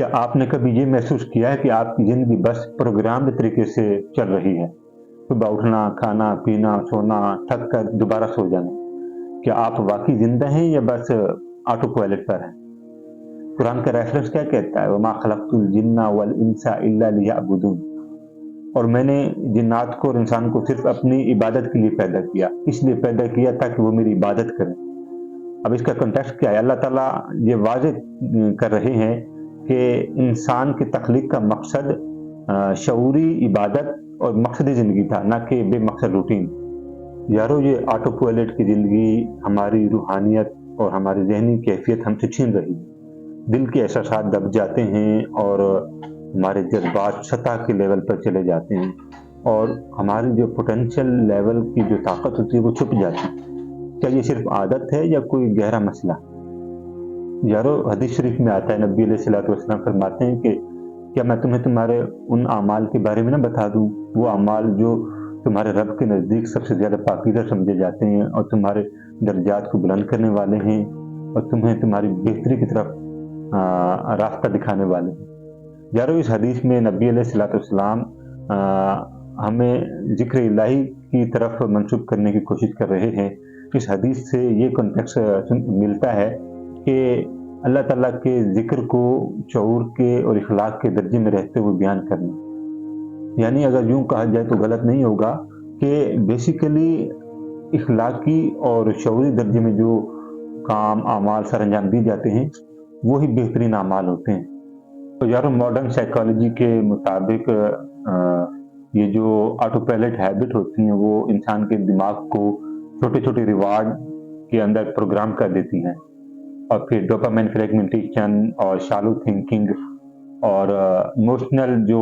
کیا آپ نے کبھی یہ محسوس کیا ہے کہ آپ کی زندگی بس پروگرامڈ طریقے سے چل رہی ہے؟ صبح اٹھنا، کھانا پینا، سونا، تھک کر دوبارہ سو جانا۔ کیا آپ واقعی زندہ ہیں یا بس آٹو پائلٹ پر ہیں؟ قرآن کا ریفرنس کیا کہتا ہے؟ وما خلقت الجن والانس الا لیعبدون۔ اور میں نے جنات کو اور انسان کو صرف اپنی عبادت کے لیے پیدا کیا، اس لیے پیدا کیا تاکہ وہ میری عبادت کریں۔ اب اس کا کنٹیکسٹ کیا ہے؟ اللہ تعالیٰ یہ واضح کر رہے ہیں کہ انسان کی تخلیق کا مقصد شعوری عبادت اور مقصدی زندگی تھا، نہ کہ بے مقصد روٹین۔ یارو یہ آٹو پائلٹ کی زندگی ہماری روحانیت اور ہماری ذہنی کیفیت ہم سے چھین رہی ہے۔ دل کے احساسات دب جاتے ہیں اور ہمارے جذبات سطح کے لیول پر چلے جاتے ہیں اور ہماری جو پوٹینشیل لیول کی جو طاقت ہوتی ہے وہ چھپ جاتی ہے۔ کیا یہ صرف عادت ہے یا کوئی گہرا مسئلہ؟ یارو حدیث شریف میں آتا ہے، نبی علیہ الصلوۃ والسلام فرماتے ہیں کہ کیا میں تمہیں تمہارے ان اعمال کے بارے میں نہ بتا دوں، وہ اعمال جو تمہارے رب کے نزدیک سب سے زیادہ پاکیزہ سمجھے جاتے ہیں اور تمہارے درجات کو بلند کرنے والے ہیں اور تمہیں تمہاری بہتری کی طرف راستہ دکھانے والے ہیں۔ یارو اس حدیث میں نبی علیہ الصلوۃ والسلام ہمیں ذکر الہی کی طرف منسوب کرنے کی کوشش کر رہے ہیں۔ اس حدیث سے یہ کنٹیکسٹ ملتا ہے کہ اللہ تعالیٰ کے ذکر کو شعور کے اور اخلاق کے درجے میں رہتے ہوئے بیان کرنا، یعنی اگر یوں کہا جائے تو غلط نہیں ہوگا کہ بیسیکلی اخلاقی اور شعوری درجے میں جو کام اعمال سر انجام دی جاتے ہیں وہی بہترین اعمال ہوتے ہیں۔ تو یارو ماڈرن سائیکالوجی کے مطابق یہ جو آٹو پائلٹ ہیبٹ ہوتی ہیں وہ انسان کے دماغ کو چھوٹے چھوٹے ریوارڈ کے اندر پروگرام کر دیتی ہیں، اور پھر ڈوپامین فریگمنٹیشن اور شالو تھنکنگ اور ایموشنل جو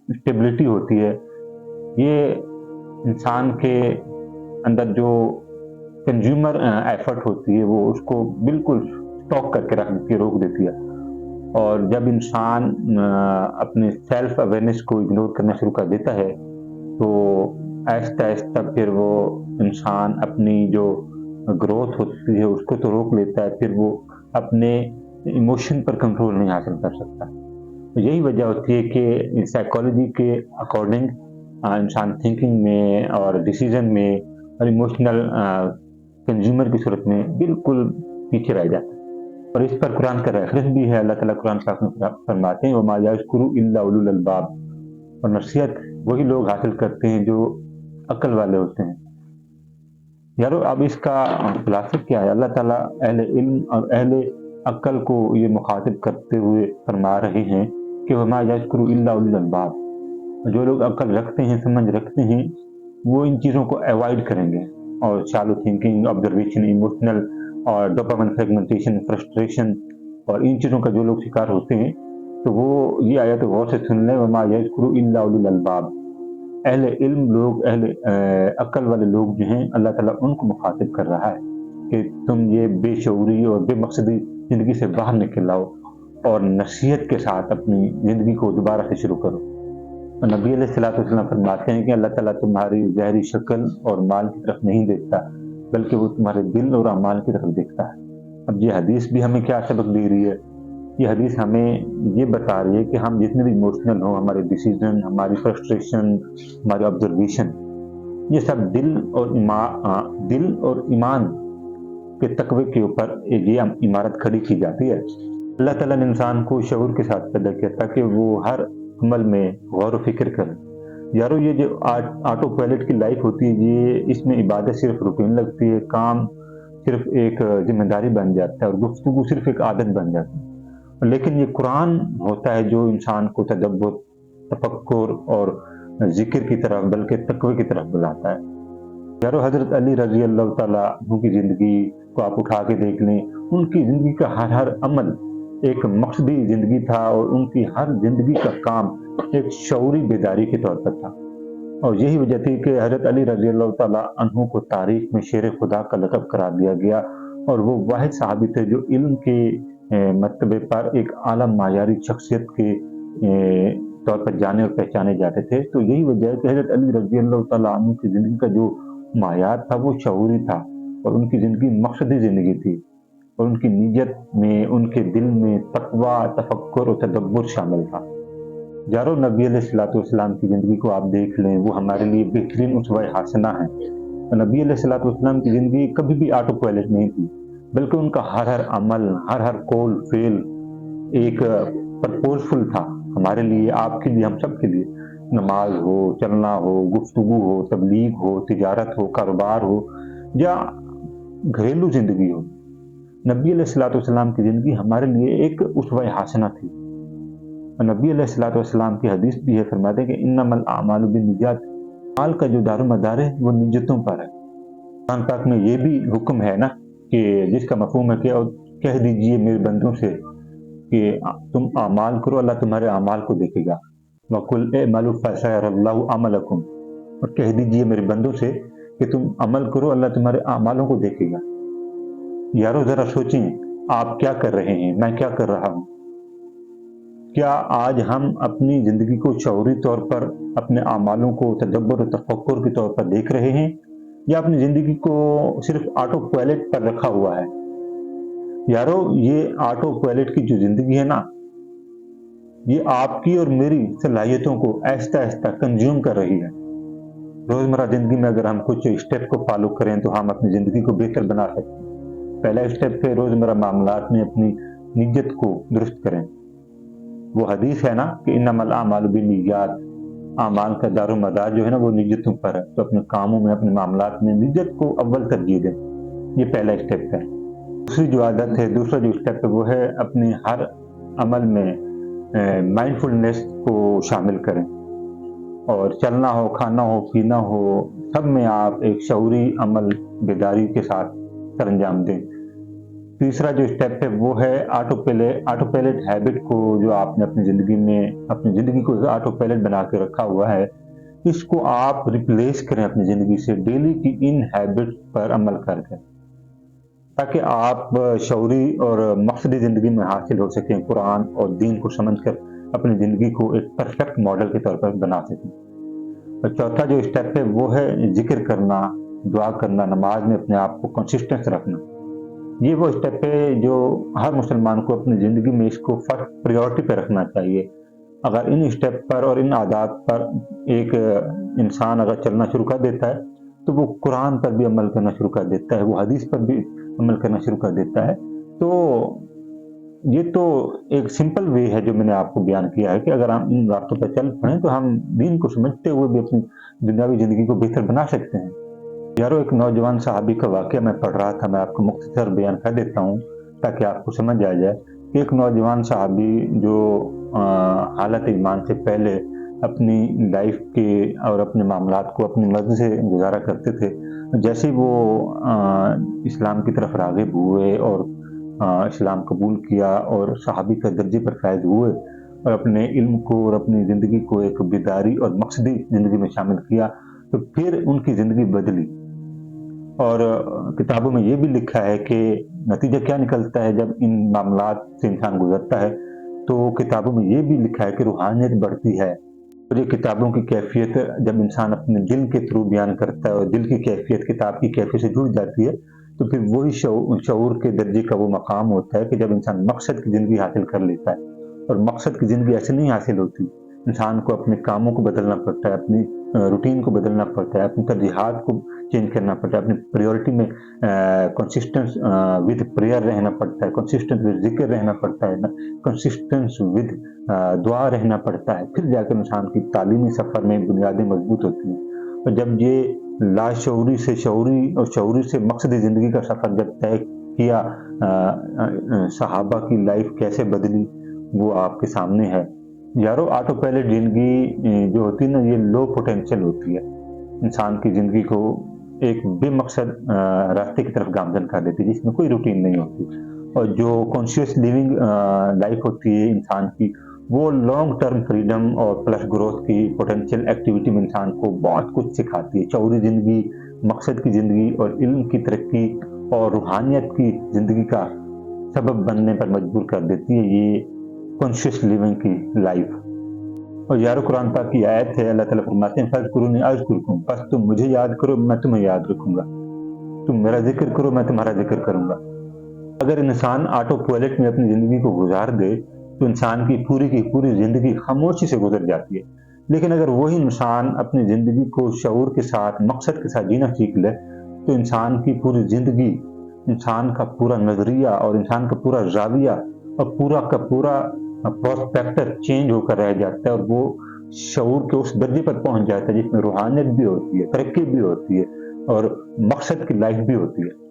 اسٹیبلٹی ہوتی ہے، یہ انسان کے اندر جو کنزیومر ایفرٹ ہوتی ہے وہ اس کو بالکل اسٹاک کر کے رکھ کے روک دیتی ہے۔ اور جب انسان اپنے سیلف اویئرنیس کو اگنور کرنا شروع کر دیتا ہے تو آہستہ آہستہ پھر وہ انسان اپنی جو گروتھ ہوتی ہے اس کو تو روک لیتا ہے، پھر وہ اپنے ایموشن پر کنٹرول نہیں حاصل کر سکتا۔ تو یہی وجہ ہوتی ہے کہ سائیکالوجی کے اکارڈنگ انسان تھنکنگ میں اور ڈیسیزن میں اور ایموشنل کنزیومر کی صورت میں بالکل پیچھے رہ جاتا ہے۔ اور اس پر قرآن کا ریفرنس بھی ہے، اللہ تعالیٰ قرآن پاک میں فرماتے ہیں وَمَا يَذْكُرُ إِلَّا أُولُو الْأَلْبَابِ، اور نصیحت وہی لوگ حاصل کرتے ہیں جو عقل والے ہوتے ہیں۔ یارو اب اس کا خلاصہ کیا ہے؟ اللہ تعالیٰ اہل علم اور اہل عقل کو یہ مخاطب کرتے ہوئے فرما رہے ہیں کہ وَمَا يَذْكُرُ إِلَّا أُولُو الْأَلْبَابِ، جو لوگ عقل رکھتے ہیں، سمجھ رکھتے ہیں، وہ ان چیزوں کو ایوائڈ کریں گے، اور شالو تھنکنگ، آبزرویشن، ایموشنل اور ڈوپامین فریگمنٹیشن، فرسٹریشن اور ان چیزوں کا جو لوگ شکار ہوتے ہیں تو وہ یہ آیت غور سے سن لیں، وَمَا يَذْكُرُ إِلَّا أُولُو الْأَلْبَابِ۔ اہل علم لوگ، اہل عقل والے لوگ جو ہیں، اللہ تعالیٰ ان کو مخاطب کر رہا ہے کہ تم یہ بے شعوری اور بے مقصدی زندگی سے باہر نکل آؤ اور نصیحت کے ساتھ اپنی زندگی کو دوبارہ سے شروع کرو۔ اور نبی علیہ الصلوۃ والسلام فرماتے ہیں کہ اللہ تعالیٰ تمہاری ظاہری شکل اور مال کی طرف نہیں دیکھتا بلکہ وہ تمہارے دل اور اعمال کی طرف دیکھتا ہے۔ اب یہ حدیث بھی ہمیں کیا سبق دے رہی ہے؟ یہ حدیث ہمیں یہ بتا رہی ہے کہ ہم جتنے بھی ایموشنل ہوں، ہمارے ڈیسیزن، ہماری فرسٹریشن، ہماری آبزرویشن، یہ سب دل اور ایمان کے تقوی کے اوپر یہ عمارت کھڑی کی جاتی ہے۔ اللہ تعالیٰ نے انسان کو شعور کے ساتھ پیدا کیا تاکہ وہ ہر عمل میں غور و فکر کرے۔ یارو یہ جو آٹو پائلٹ کی لائف ہوتی ہے، یہ اس میں عبادت صرف روٹین لگتی ہے، کام صرف ایک ذمہ داری بن جاتا ہے اور گفتگو صرف ایک عادت بن جاتی ہے۔ لیکن یہ قرآن ہوتا ہے جو انسان کو تدبر، تفکر اور ذکر کی طرف بلکہ تقوی کی طرف بلاتا ہے۔ یارو حضرت علی رضی اللہ تعالیٰ عنہ کی زندگی کو آپ اٹھا کے دیکھ لیں، ان کی زندگی کا ہر عمل ایک مقصدی زندگی تھا اور ان کی ہر زندگی کا کام ایک شعوری بیداری کے طور پر تھا، اور یہی وجہ تھی کہ حضرت علی رضی اللہ تعالیٰ عنہ کو تاریخ میں شیر خدا کا لقب قرار دیا گیا، اور وہ واحد صحابی تھے جو علم کے مرتبے پر ایک اعلیٰ معیاری شخصیت کے طور پر جانے اور پہچانے جاتے تھے۔ تو یہی وجہ ہے کہ حضرت علی رضی اللہ تعالیٰ عنہ کی زندگی کا جو معیار تھا وہ شعوری تھا، اور ان کی زندگی مقصدی زندگی تھی۔ اور ان کی نیت میں، ان کے دل میں تقوی، تفکر اور تدبر شامل تھا۔ یارو نبی علیہ الصلوۃ والسلام کی زندگی کو آپ دیکھ لیں، وہ ہمارے لیے بہترین اسوہ حسنہ ہے۔ نبی علیہ الصلوۃ والسلام کی زندگی کبھی بھی آٹو پائلٹ نہیں تھی، بلکہ ان کا ہر عمل، ہر قول فعل ایک پرپوزفل تھا ہمارے لیے، آپ کے لیے، ہم سب کے لیے۔ نماز ہو، چلنا ہو، گفتگو ہو، تبلیغ ہو، تجارت ہو، کاروبار ہو یا گھریلو زندگی ہو، نبی علیہ الصلوۃ والسلام کی زندگی ہمارے لیے ایک اسوہ حسنہ تھی۔ نبی علیہ الصلوۃ والسلام کی حدیث بھی ہے، فرماتے ہیں کہ انما الاعمال بالنیات، مال کا جو دار و مدار ہے وہ نیتوں پر ہے۔ قرآن پاک میں یہ بھی حکم ہے نا کہ جس کا مفہوم ہے کہ کہہ دیجئے میرے بندوں سے کہ تم اعمال کرو، اللہ تمہارے اعمال کو دیکھے گا۔ وَقُلْ اعْمَلُوا فَسَيَرَى اللَّهُ عَمَلَكُمْ، اور کہہ دیجئے میرے بندوں سے کہ تم عمل کرو، اللہ تمہارے اعمالوں کو دیکھے گا۔ یارو ذرا سوچیں، آپ کیا کر رہے ہیں، میں کیا کر رہا ہوں؟ کیا آج ہم اپنی زندگی کو شعوری طور پر اپنے اعمالوں کو تدبر و تفکر کے طور پر دیکھ رہے ہیں، یا اپنی زندگی کو صرف آٹو پائلٹ پر رکھا ہوا ہے؟ یارو یہ آٹو پائلٹ کی جو زندگی ہے نا، یہ آپ کی اور میری صلاحیتوں کو آہستہ آہستہ کنزیوم کر رہی ہے۔ روزمرہ زندگی میں اگر ہم کچھ اسٹیپ کو فالو کریں تو ہم اپنی زندگی کو بہتر بنا سکتے ہیں۔ پہلا اسٹیپ ہے روزمرہ معاملات میں اپنی نیت کو درست کریں۔ وہ حدیث ہے نا کہ انما الاعمال بالنیات، اعمال کا دار و مدار جو ہے نا وہ نیتوں پر ہے، تو اپنے کاموں میں، اپنے معاملات میں نیت کو اول ترجیح دیں۔ یہ پہلا اسٹیپ ہے۔ دوسری جو عادت ہے، دوسرا جو اسٹیپ ہے وہ ہے اپنے ہر عمل میں مائنڈفلنس کو شامل کریں، اور چلنا ہو، کھانا ہو، پینا ہو، سب میں آپ ایک شعوری عمل بیداری کے ساتھ سر انجام دیں۔ تیسرا جو اسٹیپ ہے وہ ہے آٹو پائلٹ ہیبٹ کو، جو آپ نے اپنی زندگی میں اپنی زندگی کو آٹو پائلٹ بنا کے رکھا ہوا ہے، اس کو آپ ریپلیس کریں اپنی زندگی سے ڈیلی کی ان ہیبٹ پر عمل کر کے، تاکہ آپ شعوری اور مقصدی زندگی میں حاصل ہو سکیں، قرآن اور دین کو سمجھ کر اپنی زندگی کو ایک پرفیکٹ ماڈل کے طور پر بنا سکیں۔ اور چوتھا جو اسٹیپ ہے وہ ہے ذکر کرنا، دعا کرنا، نماز میں اپنے آپ کو کنسسٹنس رکھنا۔ یہ وہ اسٹیپ ہے جو ہر مسلمان کو اپنی زندگی میں اس کو فرسٹ پریورٹی پہ رکھنا چاہیے۔ اگر ان اسٹیپ پر اور ان عادات پر ایک انسان اگر چلنا شروع کر دیتا ہے تو وہ قرآن پر بھی عمل کرنا شروع کر دیتا ہے، وہ حدیث پر بھی عمل کرنا شروع کر دیتا ہے۔ تو یہ تو ایک سمپل وے ہے جو میں نے آپ کو بیان کیا ہے کہ اگر ہم ان راستوں پر چل پڑیں تو ہم دین کو سمجھتے ہوئے بھی اپنی دنیاوی زندگی کو بہتر بنا سکتے ہیں۔ یارو ایک نوجوان صحابی کا واقعہ میں پڑھ رہا تھا، میں آپ کو مختصر بیان کر دیتا ہوں تاکہ آپ کو سمجھ آ جائے کہ ایک نوجوان صحابی جو حالت ایمان سے پہلے اپنی لائف کے اور اپنے معاملات کو اپنی مرضی سے گزارا کرتے تھے، جیسے وہ اسلام کی طرف راغب ہوئے اور اسلام قبول کیا اور صحابی کا درجے پر فائز ہوئے اور اپنے علم کو اور اپنی زندگی کو ایک بیداری اور مقصدی زندگی میں شامل کیا، تو پھر ان کی زندگی بدلی۔ اور کتابوں میں یہ بھی لکھا ہے کہ نتیجہ کیا نکلتا ہے جب ان معاملات سے انسان گزرتا ہے، تو کتابوں میں یہ بھی لکھا ہے کہ روحانیت بڑھتی ہے۔ اور یہ کتابوں کی کیفیت جب انسان اپنے دل کے تھرو بیان کرتا ہے اور دل کی کیفیت کتاب کی کیفیت سے جڑ جاتی ہے، تو پھر وہی شعور کے درجے کا وہ مقام ہوتا ہے کہ جب انسان مقصد کی زندگی حاصل کر لیتا ہے۔ اور مقصد کی زندگی ایسے نہیں حاصل ہوتی، انسان کو اپنے کاموں کو بدلنا پڑتا ہے، اپنی روٹین کو بدلنا پڑتا ہے، اپنی ترجیحات کو چینج کرنا پڑتا ہے، اپنی پریورٹی میں کنسسٹنس ود پریئر رہنا پڑتا ہے، کنسسٹنس ود ذکر رہنا پڑتا ہے، کنسسٹنس ود دعا رہنا پڑتا ہے، پھر جا کر انسان کی تعلیمی سفر میں بنیادیں مضبوط ہوتی ہیں۔ اور جب یہ لاشعوری سے شعوری اور شعوری سے مقصدی زندگی کا سفر جب طے کیا، صحابہ کی لائف کیسے بدلی وہ آپ کے سامنے ہے۔ یارو آٹو پائلٹ زندگی جو ہوتی ہے نا، یہ لو پوٹینشیل ہوتی ہے، انسان کی زندگی کو ایک بے مقصد راستے کی طرف گامزن کر دیتی ہے جس میں کوئی روٹین نہیں ہوتی۔ اور جو کانشیس لیونگ لائف ہوتی ہے انسان کی، وہ لانگ ٹرم فریڈم اور پلس گروتھ کی پوٹینشیل ایکٹیویٹی میں انسان کو بہت کچھ سکھاتی ہے۔ شعوری زندگی، مقصد کی زندگی اور علم کی ترقی اور روحانیت کی زندگی کا سبب بننے پر مجبور کر دیتی ہے یہ کانشیس لیونگ کی لائف۔ اور یارو قرآن پاک کی آیت ہے، اللہ تعالیٰ فرماتے ہیں فَاذْكُرُونِی أَذْكُرْكُمْ، بس تم مجھے یاد کرو میں تمہیں یاد رکھوں گا، تم میرا ذکر کرو میں تمہارا ذکر کروں گا۔ اگر انسان آٹو پائلٹ میں اپنی زندگی کو گزار دے تو انسان کی پوری زندگی خاموشی سے گزر جاتی ہے، لیکن اگر وہی انسان اپنی زندگی کو شعور کے ساتھ، مقصد کے ساتھ جینا سیکھ لے تو انسان کی پوری زندگی، انسان کا پورا نظریہ اور انسان کا پورا زاویہ اور پورا کا پورا پرسپیکٹر چینج ہو کر رہ جاتا ہے، اور وہ شعور کے اس درجے پر پہنچ جاتا ہے جس میں روحانیت بھی ہوتی ہے، ترقی بھی ہوتی ہے اور مقصد کی لائف بھی ہوتی ہے۔